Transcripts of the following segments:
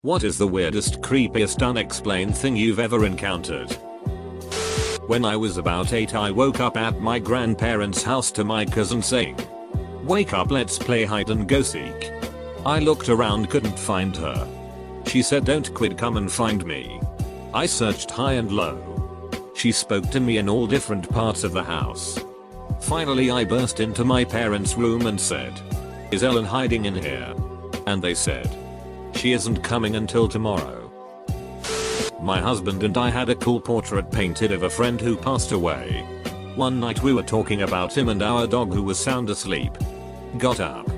What is the weirdest, creepiest, unexplained thing you've ever encountered? When I was about 8, I woke up at my grandparents' house to my cousin saying, "Wake up, let's play hide and go seek." I looked around, couldn't find her. She said, "Don't quit, come and find me." I searched high and low. She spoke to me in all different parts of the house. Finally I burst into my parents' room and said, "Is Ellen hiding in here?" And they said, "She isn't coming until tomorrow." My husband and I had a cool portrait painted of a friend who passed away. One night we were talking about him and our dog, who was sound asleep, got up,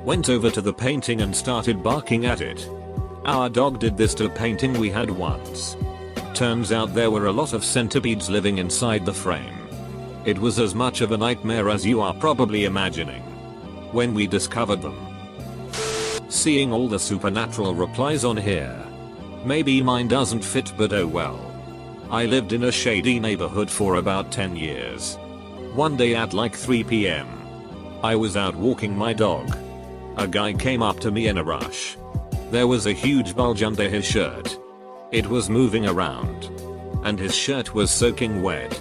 went over to the painting and started barking at it. Our dog did this to a painting we had once. Turns out there were a lot of centipedes living inside the frame. It was as much of a nightmare as you are probably imagining. When we discovered them, seeing all the supernatural replies on here. Maybe mine doesn't fit, but oh well. I lived in a shady neighborhood for about 10 years. One day at like 3 PM, I was out walking my dog. A guy came up to me in a rush. There was a huge bulge under his shirt. It was moving around. And his shirt was soaking wet.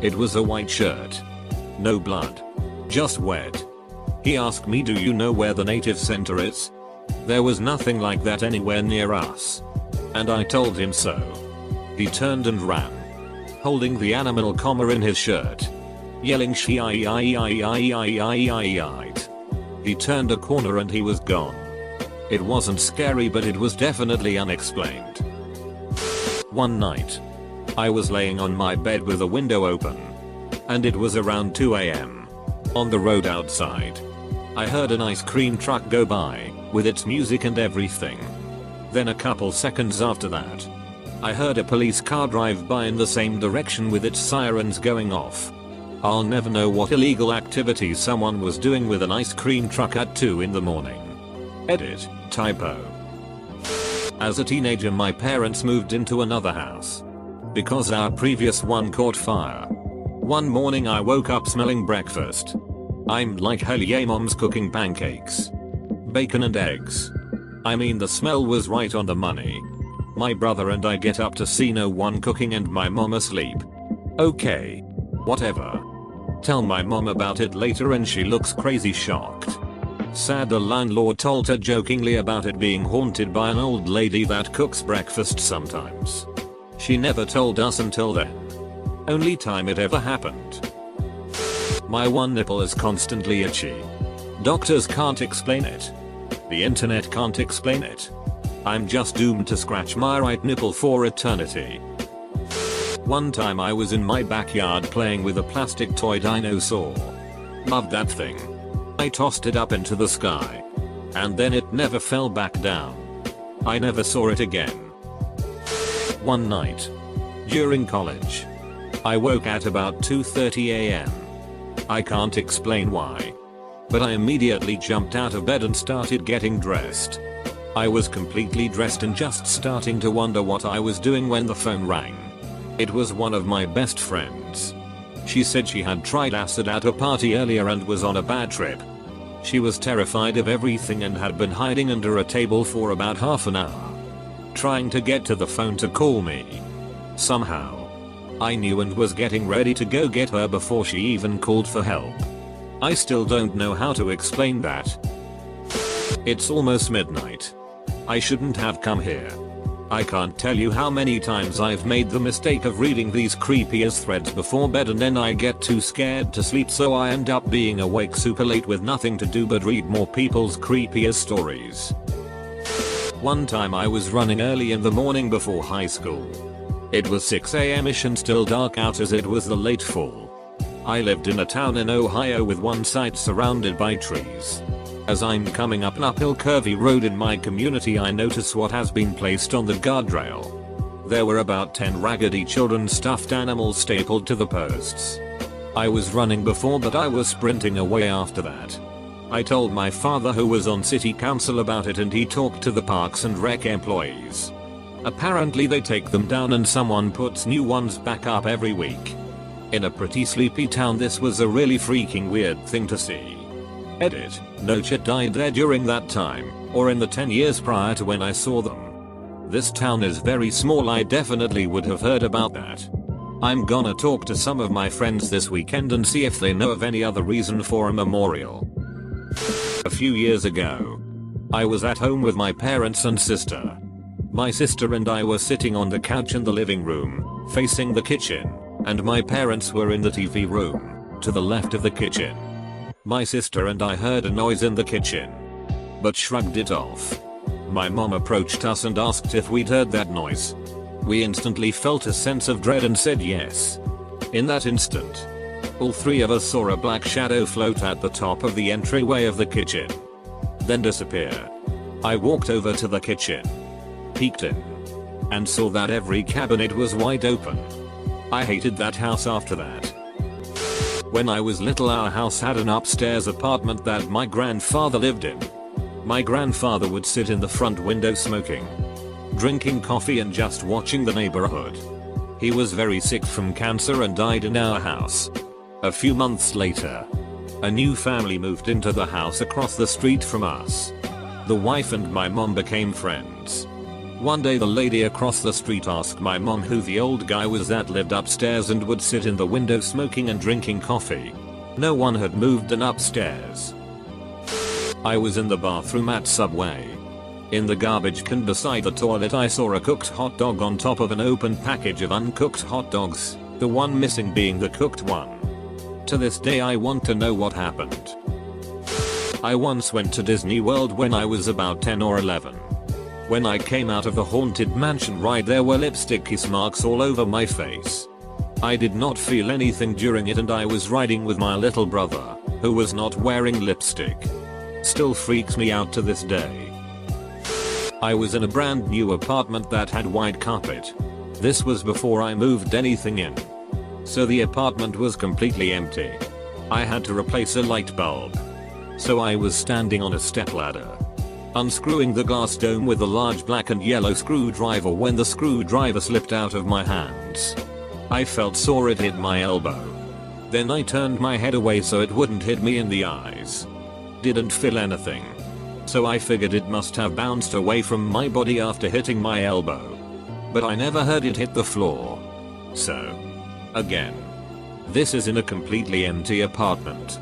It was a white shirt. No blood. Just wet. He asked me, "Do you know where the native center is?" There was nothing like that anywhere near us. And I told him so. He turned and ran, holding the animal comma in his shirt, yelling "Shi-I-I-I-I-I-I-I-I-I-I." He turned a corner and he was gone. It wasn't scary, but it was definitely unexplained. One night, I was laying on my bed with a window open, and it was around 2 AM. On the road outside, I heard an ice cream truck go by, with its music and everything. Then a couple seconds after that, I heard a police car drive by in the same direction with its sirens going off. I'll never know what illegal activity someone was doing with an ice cream truck at 2 in the morning. Edit, typo. As a teenager, my parents moved into another house because our previous one caught fire. One morning I woke up smelling breakfast. I'm like, hell yeah, mom's cooking pancakes, bacon and eggs. I mean, the smell was right on the money. My brother and I get up to see no one cooking and my mom asleep. Okay, whatever. Tell my mom about it later and she looks crazy shocked. Sad the landlord told her jokingly about it being haunted by an old lady that cooks breakfast sometimes. She never told us until then. Only time it ever happened. My one nipple is constantly itchy. Doctors can't explain it. The internet can't explain it. I'm just doomed to scratch my right nipple for eternity. One time I was in my backyard playing with a plastic toy dinosaur. Loved that thing. I tossed it up into the sky. And then it never fell back down. I never saw it again. One night, during college, I woke at about 2:30 AM. I can't explain why, but I immediately jumped out of bed and started getting dressed. I was completely dressed and just starting to wonder what I was doing when the phone rang. It was one of my best friends. She said she had tried acid at a party earlier and was on a bad trip. She was terrified of everything and had been hiding under a table for about half an hour, trying to get to the phone to call me. Somehow, I knew and was getting ready to go get her before she even called for help. I still don't know how to explain that. It's almost midnight. I shouldn't have come here. I can't tell you how many times I've made the mistake of reading these creepiest threads before bed and then I get too scared to sleep, so I end up being awake super late with nothing to do but read more people's creepiest stories. One time I was running early in the morning before high school. It was 6 AM-ish and still dark out as it was the late fall. I lived in a town in Ohio with one side surrounded by trees. As I'm coming up an uphill curvy road in my community, I notice what has been placed on the guardrail. There were about 10 raggedy children stuffed animals stapled to the posts. I was running before, but I was sprinting away after that. I told my father, who was on city council, about it and he talked to the Parks and Rec employees. Apparently they take them down and someone puts new ones back up every week. In a pretty sleepy town, this was a really freaking weird thing to see. Edit, no chick died there during that time, or in the 10 years prior to when I saw them. This town is very small, I definitely would have heard about that. I'm gonna talk to some of my friends this weekend and see if they know of any other reason for a memorial. A few years ago, I was at home with my parents and sister. My sister and I were sitting on the couch in the living room, facing the kitchen, and my parents were in the TV room, to the left of the kitchen. My sister and I heard a noise in the kitchen, but shrugged it off. My mom approached us and asked if we'd heard that noise. We instantly felt a sense of dread and said yes. In that instant, all three of us saw a black shadow float at the top of the entryway of the kitchen, then disappear. I walked over to the kitchen, peeked in, and saw that every cabinet was wide open. I hated that house after that. When I was little, our house had an upstairs apartment that my grandfather lived in. My grandfather would sit in the front window smoking, drinking coffee and just watching the neighborhood. He was very sick from cancer and died in our house. A few months later, a new family moved into the house across the street from us. The wife and my mom became friends. One day the lady across the street asked my mom who the old guy was that lived upstairs and would sit in the window smoking and drinking coffee. No one had moved in upstairs. I was in the bathroom at Subway. In the garbage can beside the toilet I saw a cooked hot dog on top of an open package of uncooked hot dogs, the one missing being the cooked one. To this day I want to know what happened. I once went to Disney World when I was about 10 or 11. When I came out of the Haunted Mansion ride, there were lipstick kiss marks all over my face. I did not feel anything during it and I was riding with my little brother, who was not wearing lipstick. Still freaks me out to this day. I was in a brand new apartment that had white carpet. This was before I moved anything in, so the apartment was completely empty. I had to replace a light bulb, so I was standing on a stepladder, unscrewing the glass dome with a large black and yellow screwdriver when the screwdriver slipped out of my hands. I felt sore, it hit my elbow. Then I turned my head away so it wouldn't hit me in the eyes. Didn't feel anything, so I figured it must have bounced away from my body after hitting my elbow. But I never heard it hit the floor. So, again, this is in a completely empty apartment,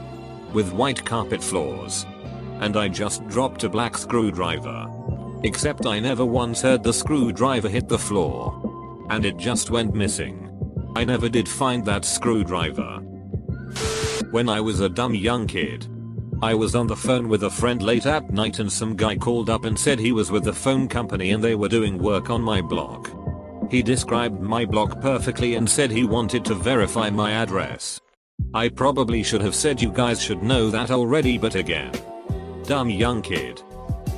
with white carpet floors, and I just dropped a black screwdriver. Except I never once heard the screwdriver hit the floor, and it just went missing. I never did find that screwdriver. When I was a dumb young kid, I was on the phone with a friend late at night and some guy called up and said he was with the phone company and they were doing work on my block. He described my block perfectly and said he wanted to verify my address. I probably should have said you guys should know that already, but again, dumb young kid.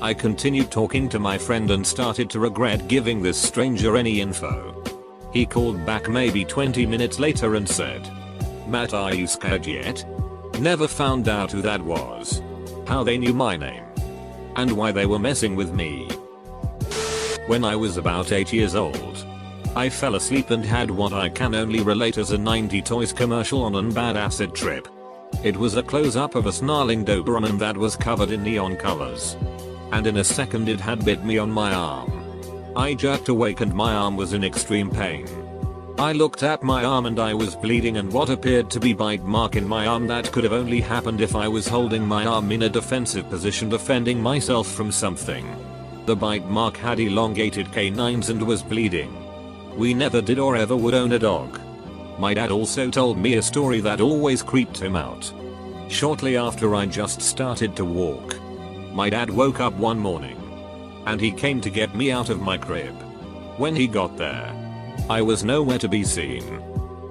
I continued talking to my friend and started to regret giving this stranger any info. He called back maybe 20 minutes later and said, "Matt, are you scared yet? Never found out who that was, how they knew my name, and why they were messing with me." When I was about 8 years old, I fell asleep and had what I can only relate as a 90 Toys commercial on an bad acid trip. It was a close-up of a snarling Doberman that was covered in neon colors, and in a second it had bit me on my arm. I jerked awake and my arm was in extreme pain. I looked at my arm and I was bleeding and what appeared to be bite mark in my arm that could have only happened if I was holding my arm in a defensive position defending myself from something. The bite mark had elongated canines and was bleeding. We never did or ever would own a dog. My dad also told me a story that always creeped him out. Shortly after I just started to walk, my dad woke up one morning, and he came to get me out of my crib. When he got there, I was nowhere to be seen.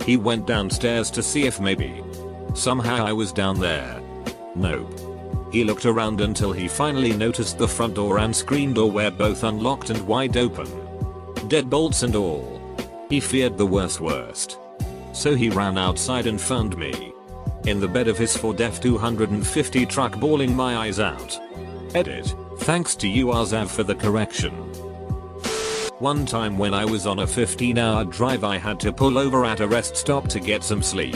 He went downstairs to see if maybe somehow I was down there. Nope. He looked around until he finally noticed the front door and screen door were both unlocked and wide open, deadbolts and all. He feared the worst. So he ran outside and found me in the bed of his Ford F-250 truck bawling my eyes out. Edit. Thanks to you Azav for the correction. One time when I was on a 15-hour drive I had to pull over at a rest stop to get some sleep.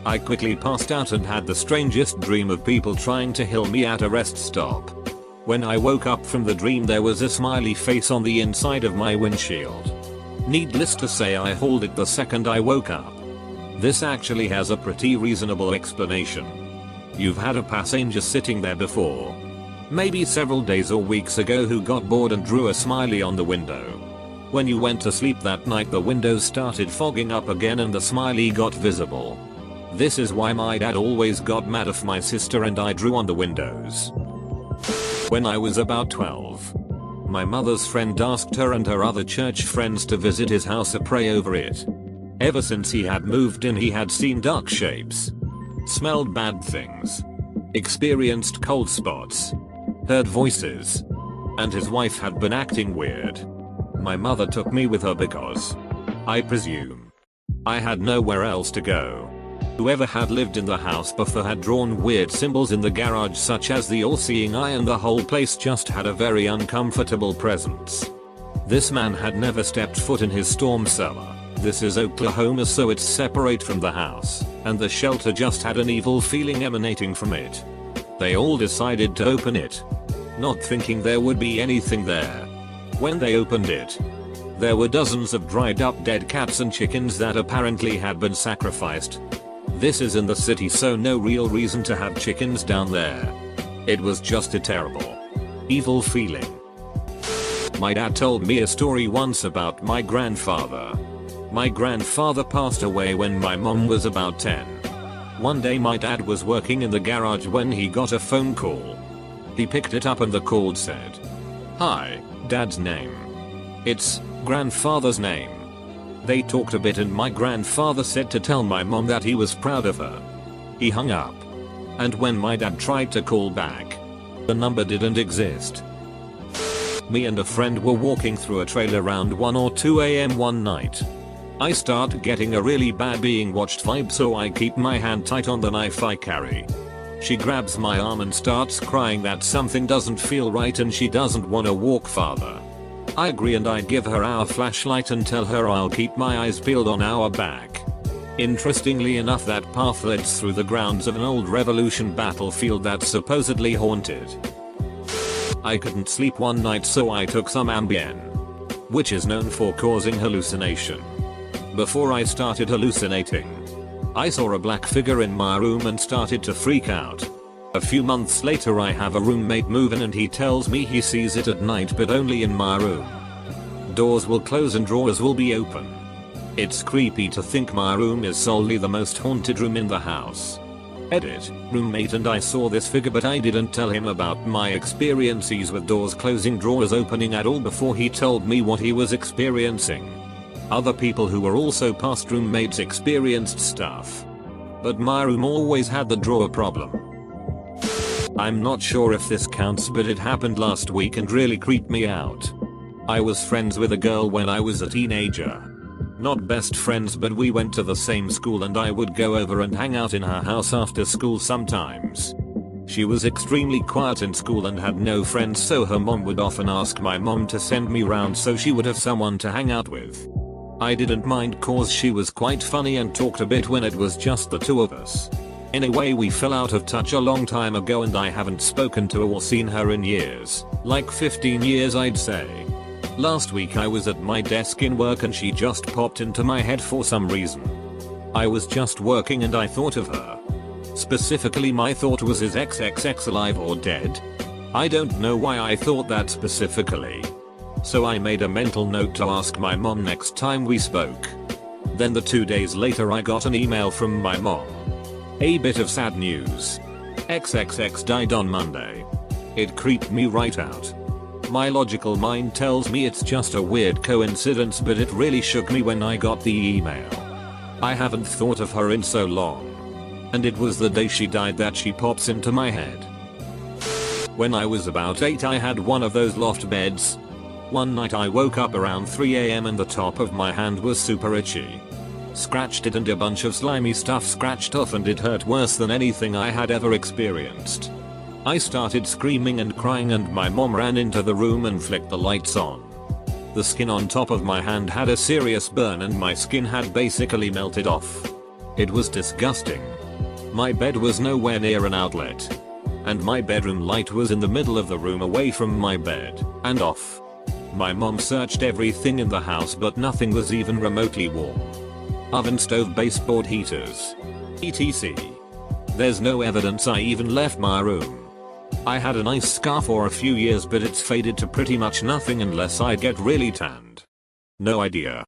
I quickly passed out and had the strangest dream of people trying to kill me at a rest stop. When I woke up from the dream, there was a smiley face on the inside of my windshield. Needless to say, I hauled it the second I woke up. This actually has a pretty reasonable explanation. You've had a passenger sitting there before, maybe several days or weeks ago, who got bored and drew a smiley on the window. When you went to sleep that night, the windows started fogging up again and the smiley got visible. This is why my dad always got mad if my sister and I drew on the windows. When I was about 12, my mother's friend asked her and her other church friends to visit his house to pray over it. Ever since he had moved in, he had seen dark shapes, smelled bad things, experienced cold spots, heard voices, and his wife had been acting weird. My mother took me with her because, I presume, I had nowhere else to go. Whoever had lived in the house before had drawn weird symbols in the garage, such as the all-seeing eye, and the whole place just had a very uncomfortable presence. This man had never stepped foot in his storm cellar. This is Oklahoma, so it's separate from the house, and the shelter just had an evil feeling emanating from it. They all decided to open it, not thinking there would be anything there. When they opened it, there were dozens of dried up dead cats and chickens that apparently had been sacrificed. This is in the city, so no real reason to have chickens down there. It was just a terrible, evil feeling. My dad told me a story once about my grandfather. My grandfather passed away when my mom was about 10. One day my dad was working in the garage when he got a phone call. He picked it up and the call said, "Hi, Dad's name." "It's grandfather's name." They talked a bit and my grandfather said to tell my mom that he was proud of her. He hung up. And when my dad tried to call back, the number didn't exist. Me and a friend were walking through a trail around 1 or 2 AM one night. I start getting a really bad being watched vibe, so I keep my hand tight on the knife I carry. She grabs my arm and starts crying that something doesn't feel right and she doesn't want to walk farther. I agree and I give her our flashlight and tell her I'll keep my eyes peeled on our back. Interestingly enough, that path leads through the grounds of an old Revolution battlefield that's supposedly haunted. I couldn't sleep one night, so I took some Ambien, which is known for causing hallucination. Before I started hallucinating, I saw a black figure in my room and started to freak out. A few months later, I have a roommate move in and he tells me he sees it at night, but only in my room. Doors will close and drawers will be open. It's creepy to think my room is solely the most haunted room in the house. Edit, roommate and I saw this figure, but I didn't tell him about my experiences with doors closing, drawers opening at all before he told me what he was experiencing. Other people who were also past roommates experienced stuff, but my room always had the drawer problem. I'm not sure if this counts, but it happened last week and really creeped me out. I was friends with a girl when I was a teenager. Not best friends, but we went to the same school and I would go over and hang out in her house after school sometimes. She was extremely quiet in school and had no friends, so her mom would often ask my mom to send me round so she would have someone to hang out with. I didn't mind cause she was quite funny and talked a bit when it was just the two of us. Anyway, we fell out of touch a long time ago and I haven't spoken to her or seen her in years, like 15 years I'd say. Last week I was at my desk in work and she just popped into my head for some reason. I was just working and I thought of her. Specifically, my thought was, is XXX alive or dead? I don't know why I thought that specifically. So I made a mental note to ask my mom next time we spoke. Then 2 days later I got an email from my mom. A bit of sad news. XXX died on Monday. It creeped me right out. My logical mind tells me it's just a weird coincidence, but it really shook me when I got the email. I haven't thought of her in so long. And it was the day she died that she pops into my head. When I was about 8, I had one of those loft beds. One night I woke up around 3 AM and the top of my hand was super itchy. Scratched it and a bunch of slimy stuff scratched off and it hurt worse than anything I had ever experienced. I started screaming and crying and my mom ran into the room and flicked the lights on. The skin on top of my hand had a serious burn and my skin had basically melted off. It was disgusting. My bed was nowhere near an outlet. And my bedroom light was in the middle of the room away from my bed, and off. My mom searched everything in the house but nothing was even remotely warm. Oven, stove, baseboard, heaters, etc. There's no evidence I even left my room. I had a nice scar for a few years but it's faded to pretty much nothing unless I get really tanned. No idea.